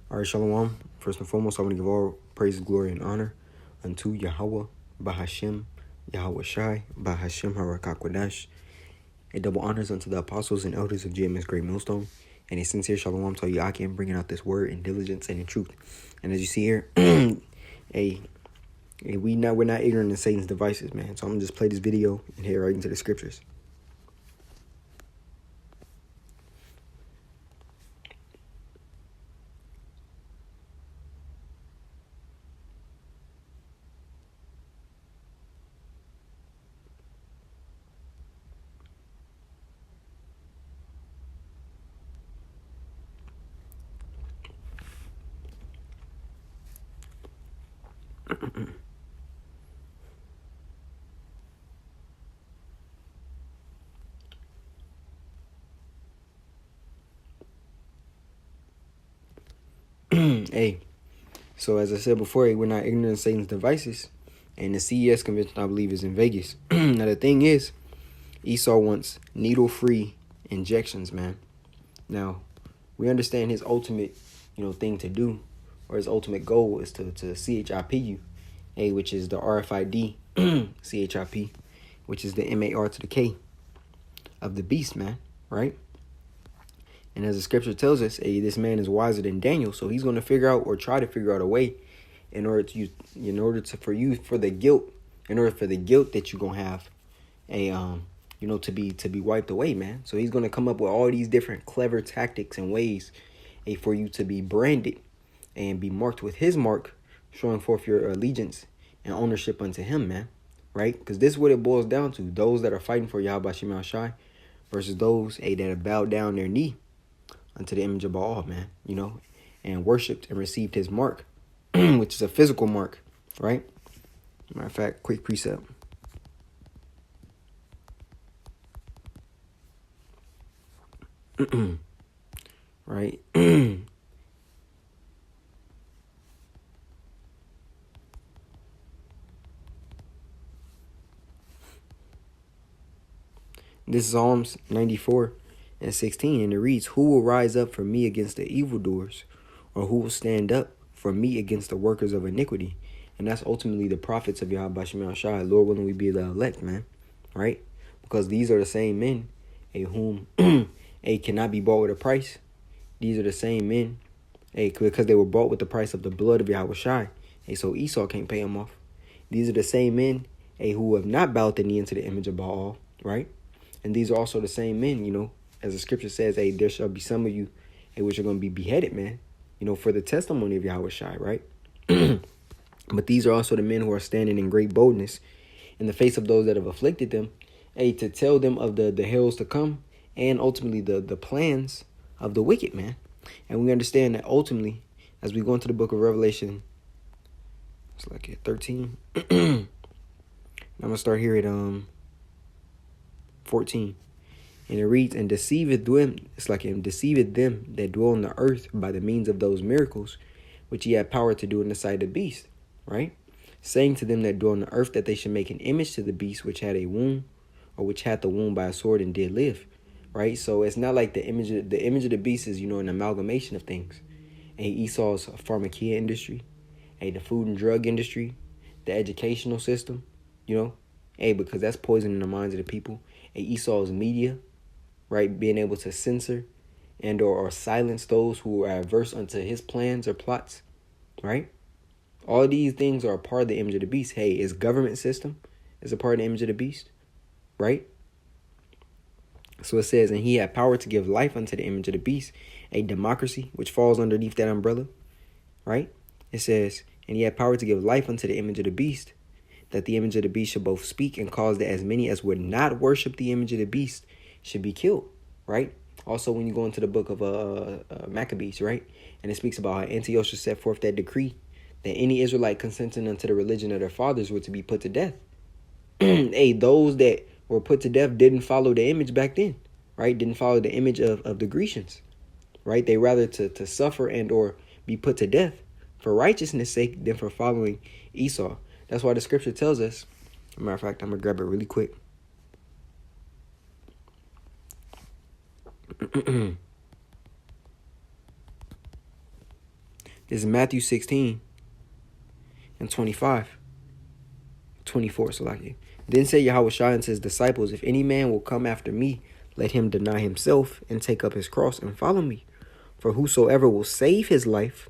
All right, Shalom. First and foremost, I want to give all praise, glory, and honor unto Yahweh, Bahashem, Yahweh Shai, Bahashem Harakakwadash. A double honors unto the apostles and elders of GMS Great Millstone. And a sincere Shalom to Yakim, bringing out this word in diligence and in truth. And as you see here, we're not ignorant of Satan's devices, man. So I'm gonna just play this video and head right into the scriptures. Hey, so as I said before, we're not ignorant of Satan's devices. And the CES convention, I believe, is in Vegas. Now, the thing is, ESAU wants needle-free injections, man. Now, we understand his ultimate, thing to do, or his ultimate goal is to CHIP you, which is the RFID CHIP, which is the MAR to the K of the beast, man, right? And as the scripture tells us, this man is wiser than Daniel, so he's going to figure out or try to figure out a way in order for the guilt that you're gonna have to be wiped away, man. So he's gonna come up with all these different clever tactics and ways for you to be branded and be marked with his mark, showing forth your allegiance and ownership unto him, man. Right? Because this is what it boils down to: those that are fighting for Yahweh Shema Shai versus those that have bowed down their knee unto the image of Baal, man. And worshipped and received his mark, which is a physical mark, right? Matter of fact, quick precept. Right? This is Psalms 94:16, and it reads, "Who will rise up for me against the evildoers, or who will stand up for me against the workers of iniquity?" And that's ultimately the prophets of Yahweh Shema Shai. Lord willing, we be the elect, man. Right? Because these are the same men whom cannot be bought with a price. These are the same men because they were bought with the price of the blood of Yahweh Shai. So Esau can't pay them off. These are the same men who have not bowed the knee into the image of Baal, right? And these are also the same men, as the scripture says, there shall be some of you which are going to be beheaded, man, for the testimony of Yahweh Shai, right? But these are also the men who are standing in great boldness in the face of those that have afflicted them, to tell them of the hells to come and ultimately the plans of the wicked, man. And we understand that ultimately, as we go into the book of Revelation, it's like 13. I'm going to start here at 14. And it reads, "And deceiveth them," it's like him, "deceiveth them that dwell on the earth by the means of those miracles, which he had power to do in the sight of the beast," right? "Saying to them that dwell on the earth that they should make an image to the beast which had a wound, or which had the wound by a sword and did live," right? So it's not like the image of the beast is, an amalgamation of things. Esau's pharmacia industry, the food and drug industry, the educational system, because that's poisoning the minds of the people. Esau's media, right, being able to censor and or silence those who are adverse unto his plans or plots, right? All these things are a part of the image of the beast. His government system is a part of the image of the beast, right? So it says, "And he had power to give life unto the image of the beast," a democracy, which falls underneath that umbrella, right? It says, "And he had power to give life unto the image of the beast, that the image of the beast should both speak and cause that as many as would not worship the image of the beast should be killed," right? Also, when you go into the book of Maccabees, right, and it speaks about how Antiochus set forth that decree that any Israelite consenting unto the religion of their fathers were to be put to death. Those that were put to death didn't follow the image back then, right? Didn't follow the image of the Grecians, right? They rather to suffer and or be put to death for righteousness' sake than for following Esau. That's why the scripture tells us. As a matter of fact, I'm going to grab it really quick. This is Matthew 16 and 25. 24, so like it. Then said Yahushua unto his disciples, if any man will come after me, let him deny himself and take up his cross and follow me. For whosoever will save his life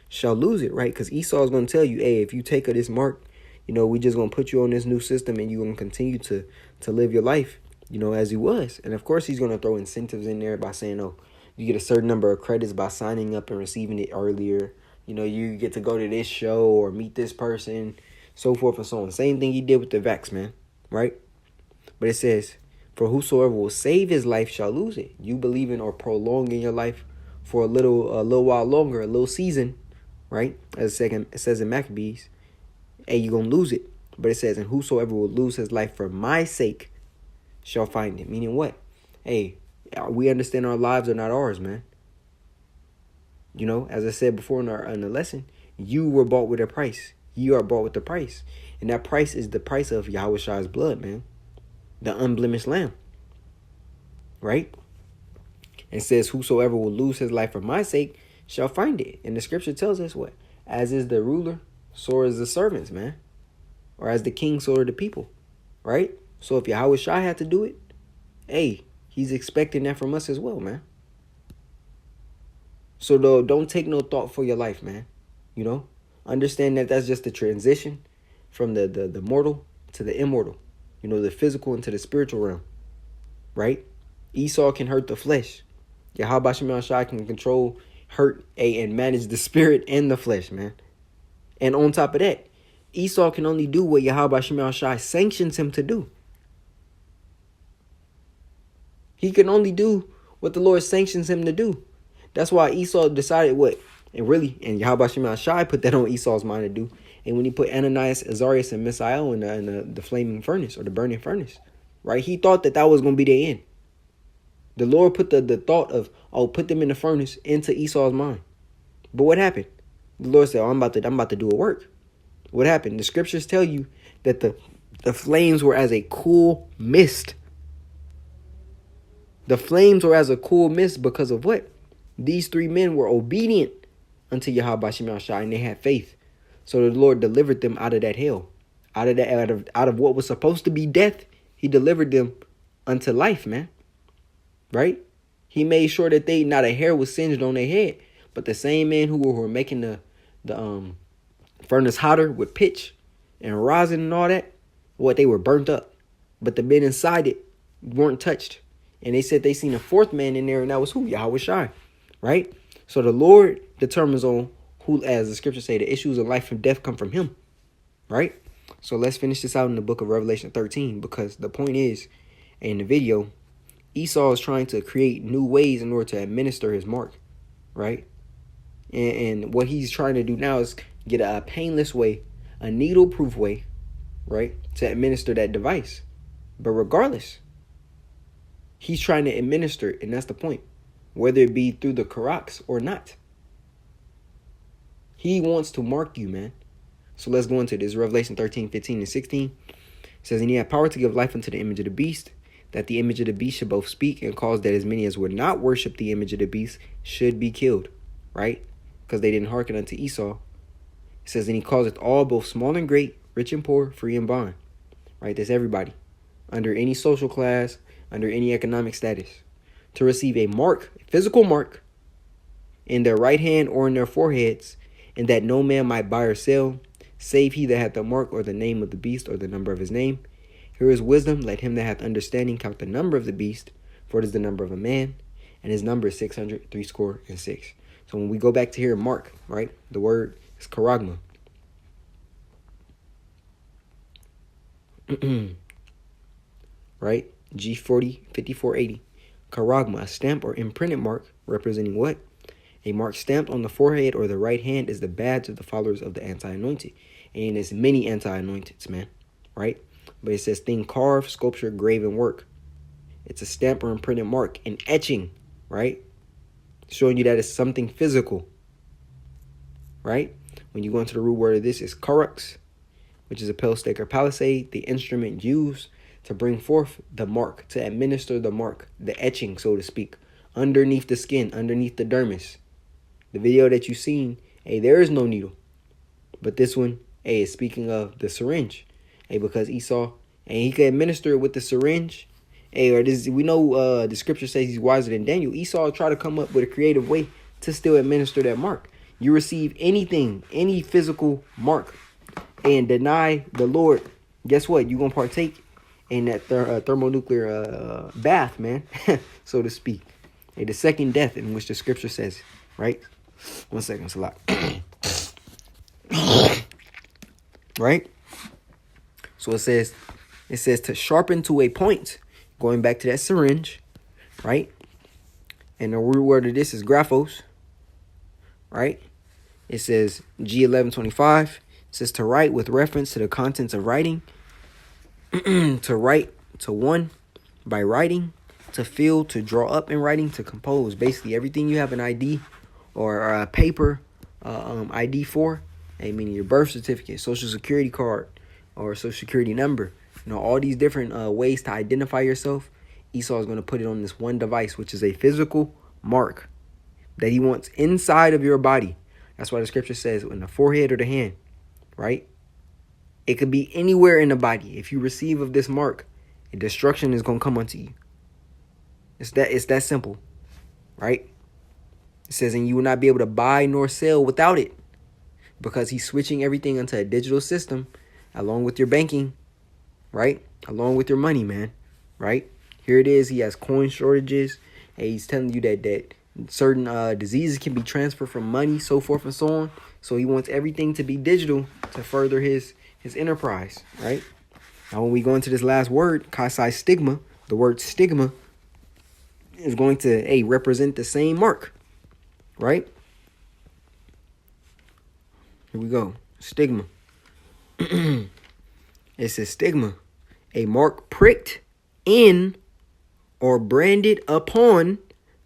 shall lose it, right? Because Esau is going to tell you, hey, if you take this mark, we just going to put you on this new system and you're going to continue to live your life, as he was. And of course, he's going to throw incentives in there by saying, oh, you get a certain number of credits by signing up and receiving it earlier. You get to go to this show or meet this person, so forth and so on. Same thing he did with the vax, man, right? But it says, for whosoever will save his life shall lose it. You believing or prolonging your life for a little while longer, a little season, right? As it says in Maccabees, hey, you're going to lose it. But it says, and whosoever will lose his life for my sake shall find it. Meaning what? Hey, we understand our lives are not ours, man. As I said before in the lesson, you were bought with a price. You are bought with the price. And that price is the price of Yahushua's blood, man. The unblemished lamb. Right? It says, whosoever will lose his life for my sake shall find it. And the scripture tells us what? As is the ruler, so is the servants, man. Or as the king, so are the people. Right? So if Yahushua had to do it, hey, he's expecting that from us as well, man. So though, don't take no thought for your life, man. Understand that that's just the transition from the mortal to the immortal. The physical into the spiritual realm. Right? Esau can hurt the flesh. Yahweh Shem Shai can control, hurt, and manage the spirit and the flesh, man. And on top of that, Esau can only do what Yahweh Shem Shai sanctions him to do. He can only do what the Lord sanctions him to do. That's why Esau decided what? And Yahweh Shem Shai put that on Esau's mind to do. And when he put Ananias, Azarias, and Misael in the flaming furnace or the burning furnace, right? He thought that was going to be the end. The Lord put the thought of, put them in the furnace into Esau's mind. But what happened? The Lord said, I'm about to do a work. What happened? The scriptures tell you that the flames were as a cool mist. The flames were as a cool mist because of what? These three men were obedient unto Yahweh Shem Shai, and they had faith. So the Lord delivered them out of that hell. Out of what was supposed to be death, he delivered them unto life, man. Right? He made sure that not a hair was singed on their head. But the same men who were making the furnace hotter with pitch and rosin and all that, they were burnt up. But the men inside it weren't touched. And they said they seen a fourth man in there, and that was who? Yahweh Shai. Right? So the Lord determines on who, as the scriptures say, the issues of life and death come from him. Right? So let's finish this out in the book of Revelation 13, because the point is, in the video, Esau is trying to create new ways in order to administer his mark. Right? And what he's trying to do now is get a painless way, a needle-proof way, right, to administer that device. But regardless, he's trying to administer it, and that's the point. Whether it be through the Karaks or not. He wants to mark you, man. So let's go into this. Revelation 13, 15, and 16. It says, and he had power to give life unto the image of the beast, that the image of the beast should both speak and cause that as many as would not worship the image of the beast should be killed. Right? Because they didn't hearken unto Esau. It says, and he causeth all, both small and great, rich and poor, free and bond. Right? That's everybody. Under any social class, under any economic status. To receive a mark, a physical mark, in their right hand or in their foreheads, and that no man might buy or sell, save he that hath the mark or the name of the beast or the number of his name. Here is wisdom. Let him that hath understanding count the number of the beast, for it is the number of a man, and his number is 666. So when we go back to here, mark, right? The word is charagma. Right? G40 5480. Charagma, a stamp or imprinted mark representing what? A mark stamped on the forehead or the right hand is the badge of the followers of the anti-anointed. And there's many anti-anointeds, man. Right? But it says thing carved, sculpture, graven work. It's a stamp or imprinted mark, an etching, right? Showing you that it's something physical. Right? When you go into the root word of this, is karux, which is a pale stake or palisade, the instrument used to bring forth the mark, to administer the mark, the etching, so to speak, underneath the skin, underneath the dermis. The video that you've seen Hey, there is no needle. But this one, hey, is speaking of the syringe. Hey, because Esau, and he could administer it with the syringe. Hey, or this, we know the scripture says he's wiser than Daniel. Esau tried to come up with a creative way to still administer that mark. You receive anything, any physical mark, and deny the Lord, guess what? You're going to partake in that thermonuclear bath, man, so to speak. Hey, the second death in which the scripture says, right? 1 second, it's a lot. Right? So it says to sharpen to a point, going back to that syringe, right? And the root word of this is graphos, right? It says G1125. It says to write with reference to the contents of writing, to write to one by writing, to fill, to draw up in writing, to compose. Basically, everything you have an ID or a paper ID for, meaning your birth certificate, social security card, or social security number. You know, all these different ways to identify yourself. Esau is going to put it on this one device, which is a physical mark that he wants inside of your body. That's why the scripture says in the forehead or the hand, right? It could be anywhere in the body. If you receive of this mark, destruction is going to come unto you. It's that simple, right? It says, and you will not be able to buy nor sell without it, because he's switching everything into a digital system along with your banking, right? Along with your money, man, right? Here it is. He has coin shortages. And he's telling you that certain diseases can be transferred from money, so forth and so on. So he wants everything to be digital to further his enterprise, right? Now, when we go into this last word, kasai stigma, the word stigma is going to represent the same mark, right? Here we go. Stigma. It says stigma, a mark pricked in or branded upon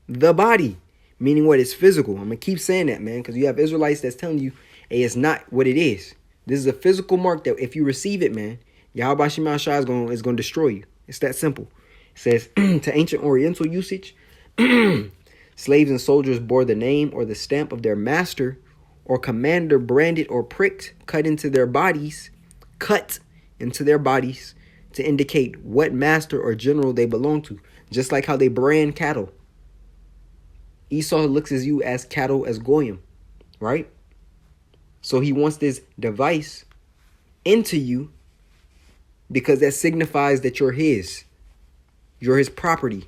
the body, meaning what is physical. I'm going to keep saying that, man, because you have Israelites that's telling you, hey, it's not what it is. This is a physical mark that if you receive it, man, Yahweh Shema Shai is going to destroy you. It's that simple. It says, to ancient Oriental usage, slaves and soldiers bore the name or the stamp of their master or commander branded or pricked, cut into their bodies to indicate what master or general they belong to. Just like how they brand cattle. Esau looks at you as cattle, as goyim, right? So he wants this device into you because that signifies that you're his. You're his property.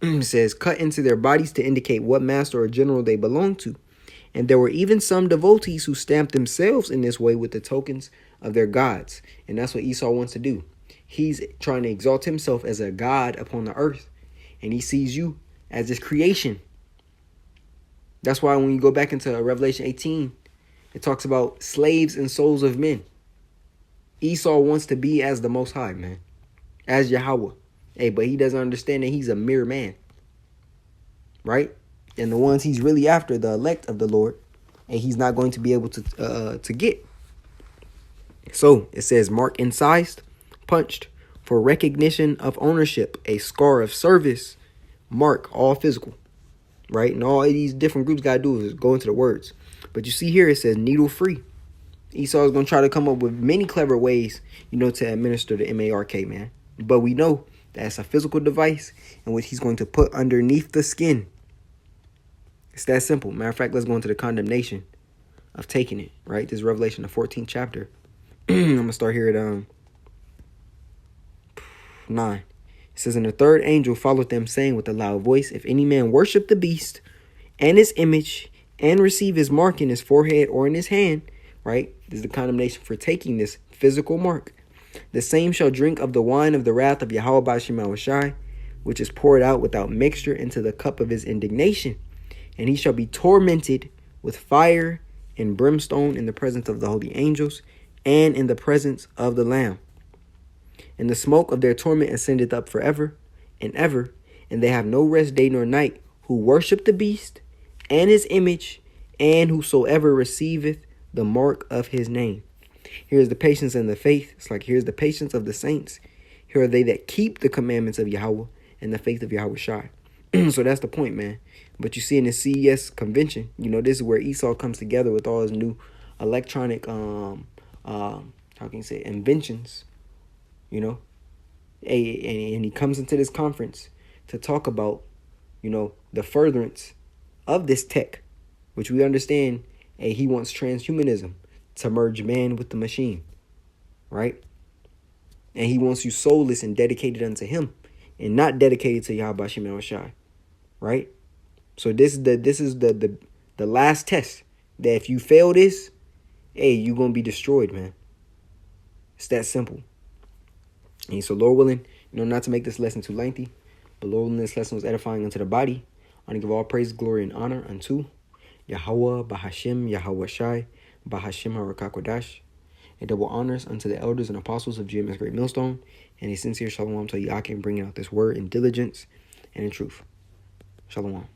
It says, cut into their bodies to indicate what master or general they belong to. And there were even some devotees who stamped themselves in this way with the tokens of their gods. And that's what Esau wants to do. He's trying to exalt himself as a god upon the earth. And he sees you as his creation. That's why when you go back into Revelation 18, it talks about slaves and souls of men. Esau wants to be as the Most High, man. As Yahweh. Hey, but he doesn't understand that he's a mere man. Right? And the ones he's really after, the elect of the Lord, and he's not going to be able to get. So it says, mark incised, punched, for recognition of ownership, a scar of service, mark, all physical. Right? And all of these different groups got to do is go into the words. But you see here, it says needle free. Esau is going to try to come up with many clever ways, to administer the mark, man. But we know that's a physical device in which he's going to put underneath the skin. It's that simple. Matter of fact, let's go into the condemnation of taking it, right? This is Revelation, the 14th chapter. I'm going to start here at 9. It says, and the third angel followed them, saying with a loud voice, if any man worship the beast and his image and receive his mark in his forehead or in his hand, right? This is the condemnation for taking this physical mark. The same shall drink of the wine of the wrath of Yahweh by Shema Shai, which is poured out without mixture into the cup of his indignation. And he shall be tormented with fire and brimstone in the presence of the holy angels and in the presence of the Lamb. And the smoke of their torment ascendeth up forever and ever, and they have no rest day nor night, who worship the beast and his image, and whosoever receiveth the mark of his name. Here's the patience and the faith. It's like, here's the patience of the saints. Here are they that keep the commandments of Yahweh and the faith of Yahweh Shai. So that's the point, man. But you see in the CES convention, this is where ESAU comes together with all his new electronic how can you say, inventions, and he comes into this conference to talk about, the furtherance of this tech, which we understand, he wants transhumanism to merge man with the machine, right? And he wants you soulless and dedicated unto him and not dedicated to Yahweh Shem Shai, right? So this is the last test that if you fail this, you're going to be destroyed, man. It's that simple. And so Lord willing, not to make this lesson too lengthy, but Lord willing, this lesson was edifying unto the body. I want to give all praise, glory, and honor unto Yahweh, Bahashim, Yahweh Shai, Bahashim Harakakwadash, and double honors unto the elders and apostles of GMS Great Millstone, and a sincere shalom to Yakin bringing out this word in diligence and in truth. Shalom.